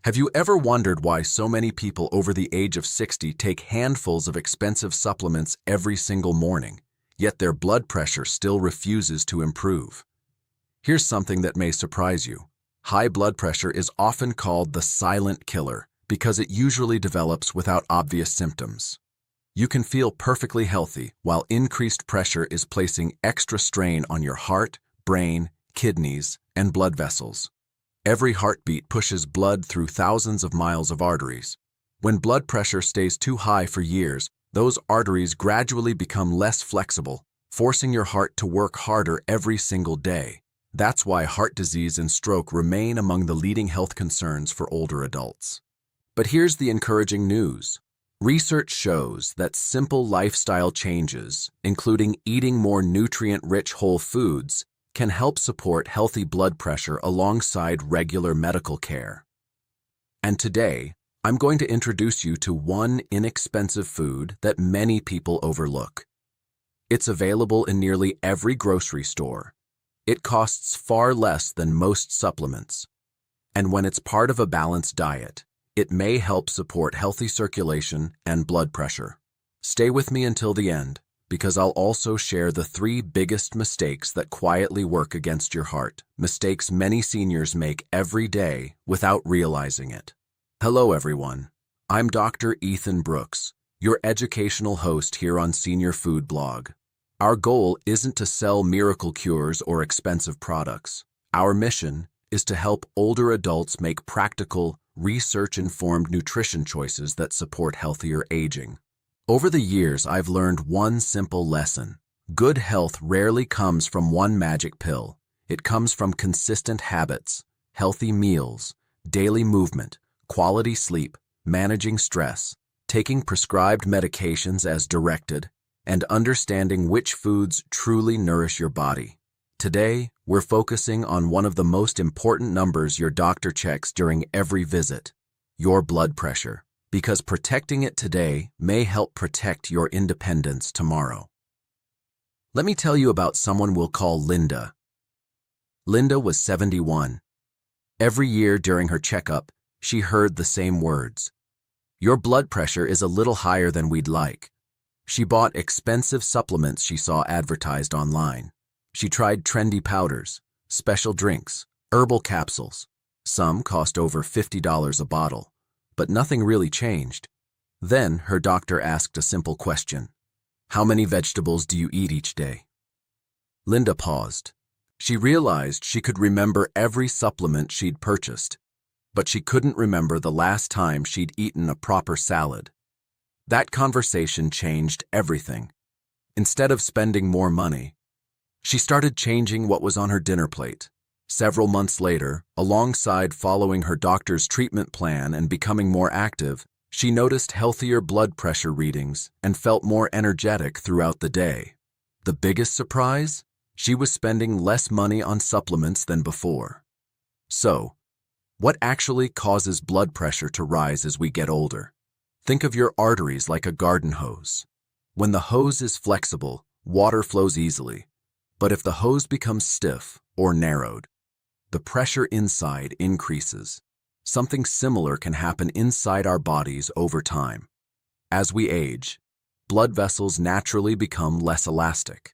Have you ever wondered why so many people over the age of 60 take handfuls of expensive supplements every single morning, yet their blood pressure still refuses to improve? Here's something that may surprise you. High blood pressure is often called the silent killer because it usually develops without obvious symptoms. You can feel perfectly healthy while increased pressure is placing extra strain on your heart, brain, kidneys, and blood vessels. Every heartbeat pushes blood through thousands of miles of arteries. When blood pressure stays too high for years, those arteries gradually become less flexible, forcing your heart to work harder every single day. That's why heart disease and stroke remain among the leading health concerns for older adults. But here's the encouraging news. Research shows that simple lifestyle changes, including eating more nutrient-rich whole foods, can help support healthy blood pressure alongside regular medical care. And today, I'm going to introduce you to one inexpensive food that many people overlook. It's available in nearly every grocery store. It costs far less than most supplements. And when it's part of a balanced diet, it may help support healthy circulation and blood pressure. Stay with me until the end, because I'll also share the 3 biggest mistakes that quietly work against your heart, mistakes many seniors make every day without realizing it. Hello everyone, I'm Dr. Ethan Brooks, your educational host here on Senior Food Blog. Our goal isn't to sell miracle cures or expensive products. Our mission is to help older adults make practical, research-informed nutrition choices that support healthier aging. Over the years, I've learned one simple lesson. Good health rarely comes from one magic pill. It comes from consistent habits, healthy meals, daily movement, quality sleep, managing stress, taking prescribed medications as directed, and understanding which foods truly nourish your body. Today, we're focusing on one of the most important numbers your doctor checks during every visit, your blood pressure. Because protecting it today may help protect your independence tomorrow. Let me tell you about someone we'll call Linda. Linda was 71. Every year during her checkup, she heard the same words. Your blood pressure is a little higher than we'd like. She bought expensive supplements she saw advertised online. She tried trendy powders, special drinks, herbal capsules. Some cost over $50 a bottle. But nothing really changed. Then her doctor asked a simple question. How many vegetables do you eat each day? Linda paused. She realized she could remember every supplement she'd purchased, but she couldn't remember the last time she'd eaten a proper salad. That conversation changed everything. Instead of spending more money, she started changing what was on her dinner plate. Several months later, alongside following her doctor's treatment plan and becoming more active, she noticed healthier blood pressure readings and felt more energetic throughout the day. The biggest surprise? She was spending less money on supplements than before. So, what actually causes blood pressure to rise as we get older? Think of your arteries like a garden hose. When the hose is flexible, water flows easily. But if the hose becomes stiff or narrowed, the pressure inside increases. Something similar can happen inside our bodies over time. As we age, blood vessels naturally become less elastic.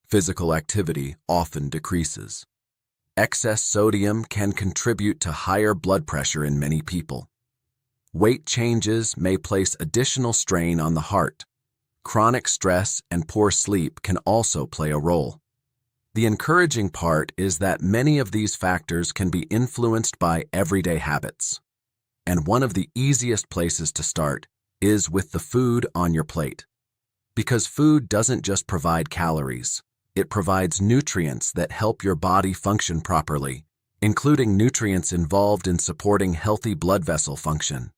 Physical activity often decreases. Excess sodium can contribute to higher blood pressure in many people. Weight changes may place additional strain on the heart. Chronic stress and poor sleep can also play a role. The encouraging part is that many of these factors can be influenced by everyday habits. And one of the easiest places to start is with the food on your plate. Because food doesn't just provide calories, it provides nutrients that help your body function properly, including nutrients involved in supporting healthy blood vessel function.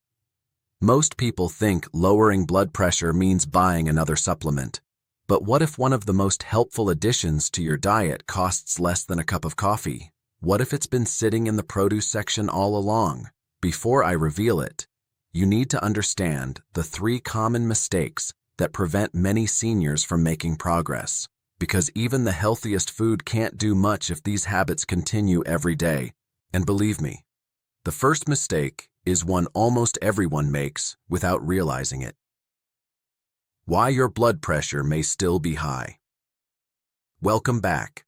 Most people think lowering blood pressure means buying another supplement. But what if one of the most helpful additions to your diet costs less than a cup of coffee? What if it's been sitting in the produce section all along? Before I reveal it, you need to understand the 3 common mistakes that prevent many seniors from making progress. Because even the healthiest food can't do much if these habits continue every day. And believe me, the first mistake is one almost everyone makes without realizing it. Why your blood pressure may still be high. Welcome back.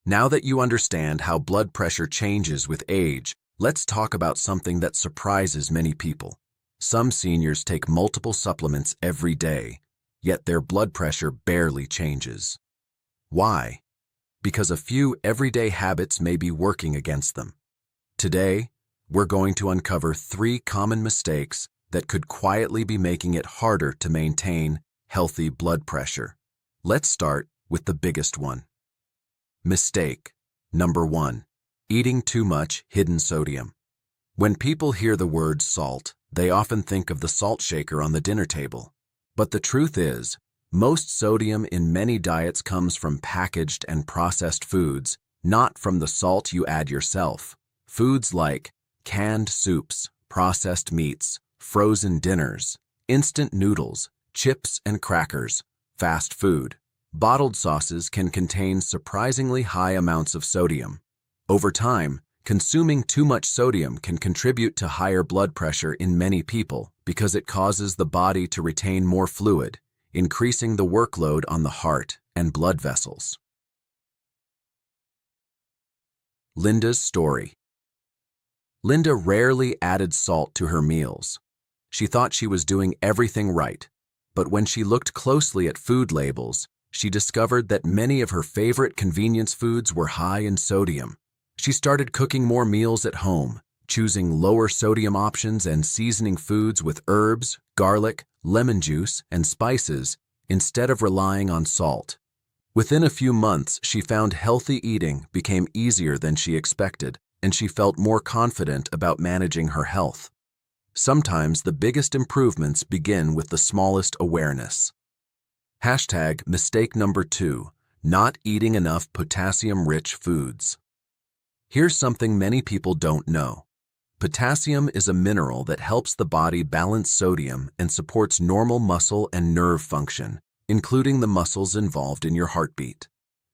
Now that you understand how blood pressure changes with age, let's talk about something that surprises many people. Some seniors take multiple supplements every day, yet their blood pressure barely changes. Why? Because a few everyday habits may be working against them. Today, we're going to uncover 3 common mistakes that could quietly be making it harder to maintain healthy blood pressure. Let's start with the biggest one. Mistake number 1. Eating too much hidden sodium. When people hear the word salt, they often think of the salt shaker on the dinner table. But the truth is, most sodium in many diets comes from packaged and processed foods, not from the salt you add yourself. Foods like canned soups, processed meats, frozen dinners, instant noodles, chips and crackers, fast food. Bottled sauces can contain surprisingly high amounts of sodium. Over time, consuming too much sodium can contribute to higher blood pressure in many people because it causes the body to retain more fluid, increasing the workload on the heart and blood vessels. Linda's story. Linda rarely added salt to her meals. She thought she was doing everything right, but when she looked closely at food labels, she discovered that many of her favorite convenience foods were high in sodium. She started cooking more meals at home, choosing lower sodium options and seasoning foods with herbs, garlic, lemon juice, and spices instead of relying on salt. Within a few months, she found healthy eating became easier than she expected, and she felt more confident about managing her health. Sometimes the biggest improvements begin with the smallest awareness. Mistake number 2, not eating enough potassium-rich foods. Here's something many people don't know. Potassium is a mineral that helps the body balance sodium and supports normal muscle and nerve function, including the muscles involved in your heartbeat.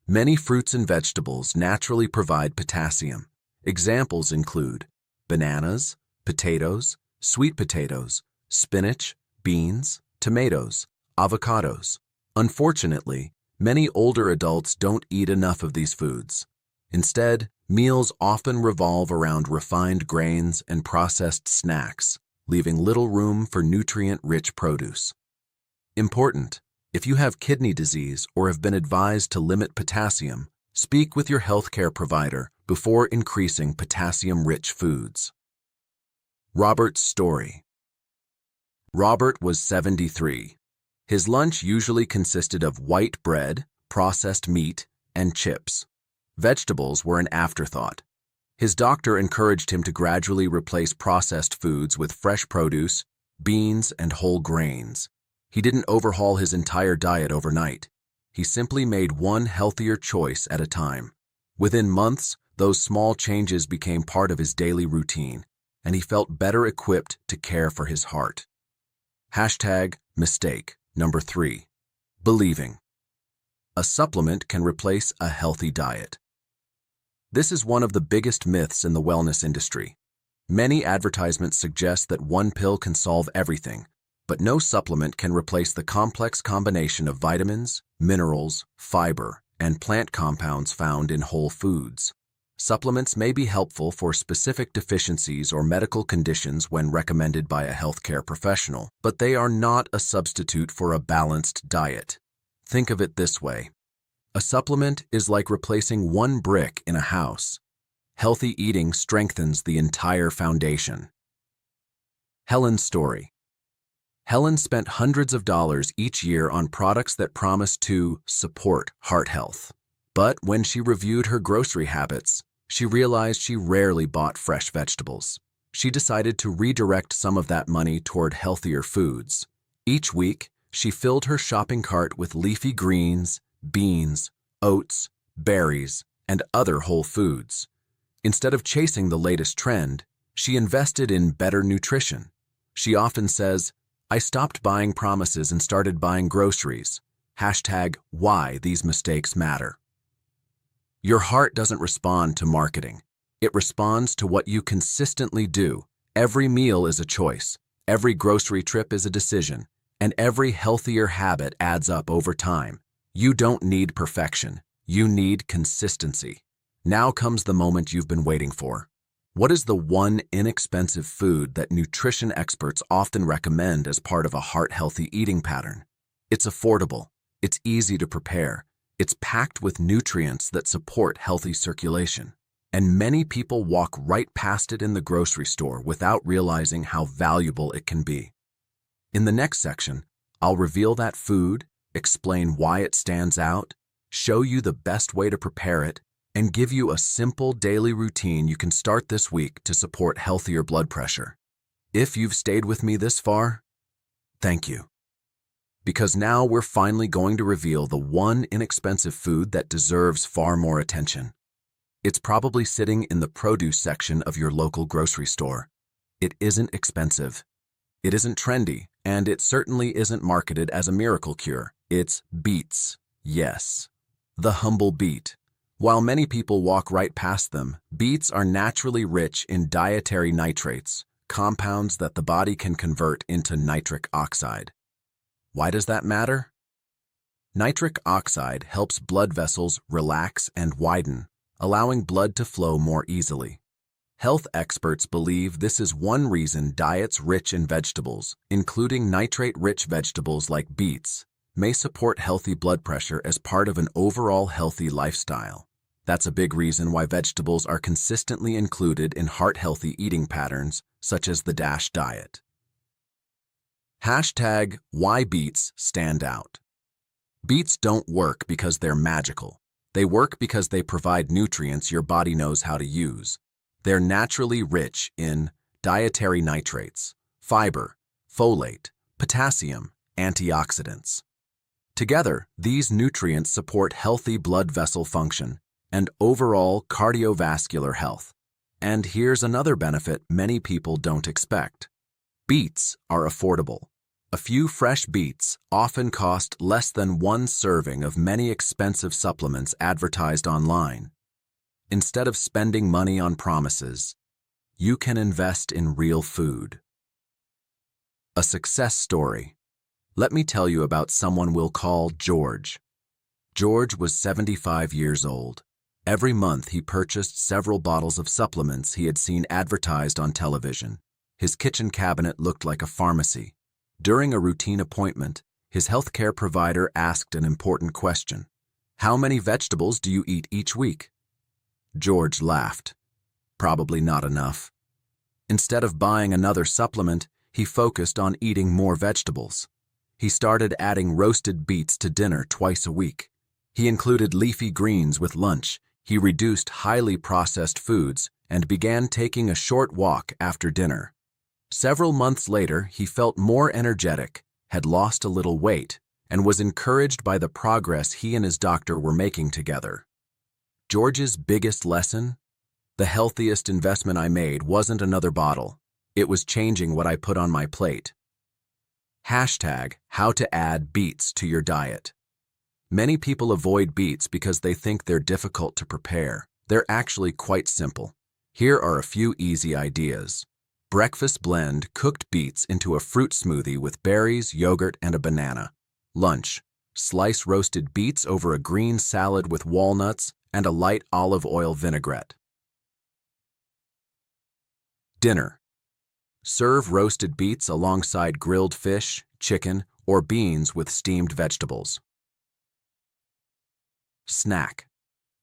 Many fruits and vegetables naturally provide potassium. Examples include bananas, potatoes, sweet potatoes, spinach, beans, tomatoes, avocados. Unfortunately, many older adults don't eat enough of these foods. Instead, meals often revolve around refined grains and processed snacks, leaving little room for nutrient-rich produce. Important: if you have kidney disease or have been advised to limit potassium, speak with your healthcare provider before increasing potassium-rich foods. Robert's story. Robert was 73. His lunch usually consisted of white bread, processed meat, and chips. Vegetables were an afterthought. His doctor encouraged him to gradually replace processed foods with fresh produce, beans, and whole grains. He didn't overhaul his entire diet overnight. He simply made one healthier choice at a time. Within months, those small changes became part of his daily routine, and he felt better equipped to care for his heart. Mistake number 3, believing a supplement can replace a healthy diet. This is one of the biggest myths in the wellness industry. Many advertisements suggest that one pill can solve everything, but no supplement can replace the complex combination of vitamins, minerals, fiber, and plant compounds found in whole foods. Supplements may be helpful for specific deficiencies or medical conditions when recommended by a healthcare professional, but they are not a substitute for a balanced diet. Think of it this way. A supplement is like replacing one brick in a house. Healthy eating strengthens the entire foundation. Helen's story. Helen spent hundreds of dollars each year on products that promised to support heart health. But when she reviewed her grocery habits, she realized she rarely bought fresh vegetables. She decided to redirect some of that money toward healthier foods. Each week, she filled her shopping cart with leafy greens, beans, oats, berries, and other whole foods. Instead of chasing the latest trend, she invested in better nutrition. She often says, "I stopped buying promises and started buying groceries." #why these mistakes matter. Your heart doesn't respond to marketing. It responds to what you consistently do Every meal is a choice, every grocery trip is a decision, and every healthier habit adds up over time. You don't need perfection, you need consistency. Now comes the moment you've been waiting for. What is the one inexpensive food that nutrition experts often recommend as part of a heart-healthy eating pattern? It's affordable, it's easy to prepare, it's packed with nutrients that support healthy circulation. And many people walk right past it in the grocery store without realizing how valuable it can be. In the next section, I'll reveal that food, explain why it stands out, show you the best way to prepare it, and give you a simple daily routine you can start this week to support healthier blood pressure. If you've stayed with me this far, thank you. Because now we're finally going to reveal the one inexpensive food that deserves far more attention. It's probably sitting in the produce section of your local grocery store. It isn't expensive. It isn't trendy, and it certainly isn't marketed as a miracle cure. It's beets. Yes, the humble beet. While many people walk right past them, beets are naturally rich in dietary nitrates, compounds that the body can convert into nitric oxide. Why does that matter? Nitric oxide helps blood vessels relax and widen, allowing blood to flow more easily. Health experts believe this is one reason diets rich in vegetables, including nitrate-rich vegetables like beets, may support healthy blood pressure as part of an overall healthy lifestyle. That's a big reason why vegetables are consistently included in heart-healthy eating patterns, such as the DASH diet. Hashtag why beets stand out. Beets don't work because they're magical. They work because they provide nutrients your body knows how to use. They're naturally rich in dietary nitrates, fiber, folate, potassium, antioxidants. Together, these nutrients support healthy blood vessel function and overall cardiovascular health. And here's another benefit many people don't expect. Beets are affordable. A few fresh beets often cost less than one serving of many expensive supplements advertised online. Instead of spending money on promises, you can invest in real food. A success story. Let me tell you about someone we'll call George. George was 75 years old. Every month he purchased several bottles of supplements he had seen advertised on television. His kitchen cabinet looked like a pharmacy. During a routine appointment, his healthcare provider asked an important question. How many vegetables do you eat each week? George laughed. Probably not enough. Instead of buying another supplement, he focused on eating more vegetables. He started adding roasted beets to dinner twice a week. He included leafy greens with lunch. He reduced highly processed foods and began taking a short walk after dinner. Several months later, he felt more energetic, had lost a little weight, and was encouraged by the progress he and his doctor were making together. George's biggest lesson? The healthiest investment I made wasn't another bottle. It was changing what I put on my plate. Hashtag how to add beets to your diet. Many people avoid beets because they think they're difficult to prepare. They're actually quite simple. Here are a few easy ideas. Breakfast blend cooked beets into a fruit smoothie with berries, yogurt, and a banana. Lunch. Slice roasted beets over a green salad with walnuts and a light olive oil vinaigrette. Dinner. Serve roasted beets alongside grilled fish, chicken, or beans with steamed vegetables. Snack.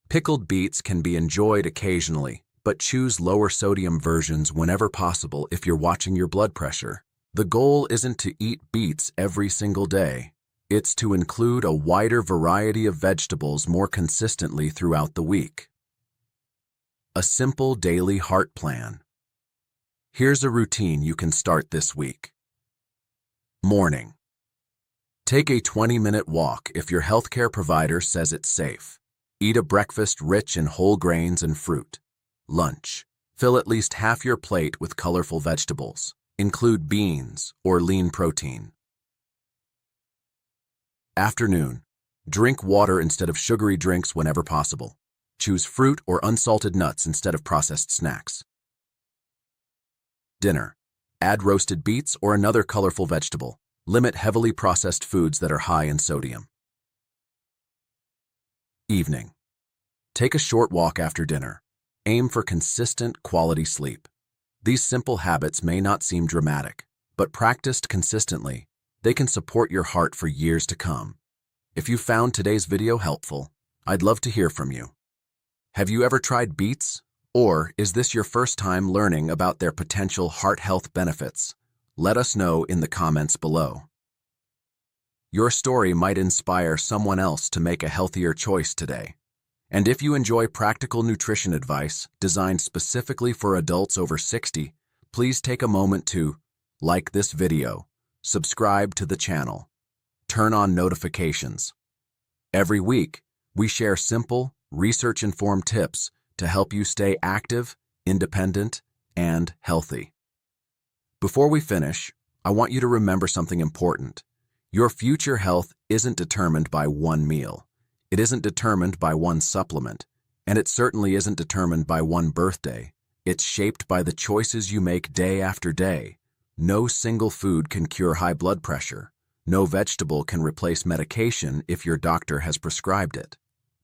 Pickled beets can be enjoyed occasionally, but choose lower sodium versions whenever possible if you're watching your blood pressure. The goal isn't to eat beets every single day. It's to include a wider variety of vegetables more consistently throughout the week. A simple daily heart plan. Here's a routine you can start this week. Morning. Take a 20-minute walk if your healthcare provider says it's safe. Eat a breakfast rich in whole grains and fruit. Lunch. Fill at least half your plate with colorful vegetables. Include beans or lean protein. Afternoon. Drink water instead of sugary drinks whenever possible. Choose fruit or unsalted nuts instead of processed snacks. Dinner. Add roasted beets or another colorful vegetable. Limit heavily processed foods that are high in sodium. Evening. Take a short walk after dinner. Aim for consistent, quality sleep. These simple habits may not seem dramatic, but practiced consistently, they can support your heart for years to come. If you found today's video helpful, I'd love to hear from you. Have you ever tried beets? Or is this your first time learning about their potential heart health benefits? Let us know in the comments below. Your story might inspire someone else to make a healthier choice today. And if you enjoy practical nutrition advice designed specifically for adults over 60, please take a moment to like this video, subscribe to the channel, turn on notifications. Every week, we share simple, research-informed tips to help you stay active, independent, and healthy. Before we finish, I want you to remember something important. Your future health isn't determined by one meal. It isn't determined by one supplement, and it certainly isn't determined by one birthday. It's shaped by the choices you make day after day. No single food can cure high blood pressure. No vegetable can replace medication if your doctor has prescribed it.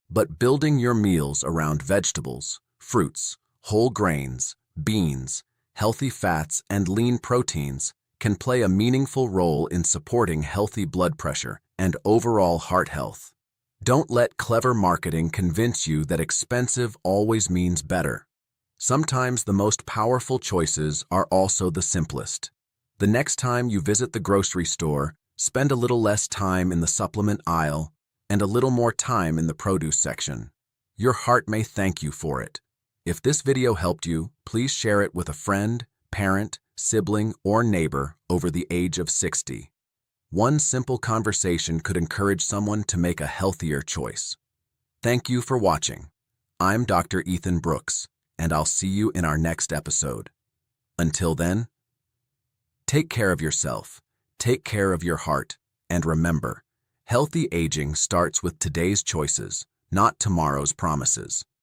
But building your meals around vegetables, fruits, whole grains, beans, healthy fats, and lean proteins can play a meaningful role in supporting healthy blood pressure and overall heart health. Don't let clever marketing convince you that expensive always means better. Sometimes the most powerful choices are also the simplest. The next time you visit the grocery store, spend a little less time in the supplement aisle and a little more time in the produce section. Your heart may thank you for it. If this video helped you, please share it with a friend, parent, sibling, or neighbor over the age of 60. One simple conversation could encourage someone to make a healthier choice. Thank you for watching. I'm Dr. Ethan Brooks, and I'll see you in our next episode. Until then, take care of yourself, take care of your heart, and remember, healthy aging starts with today's choices, not tomorrow's promises.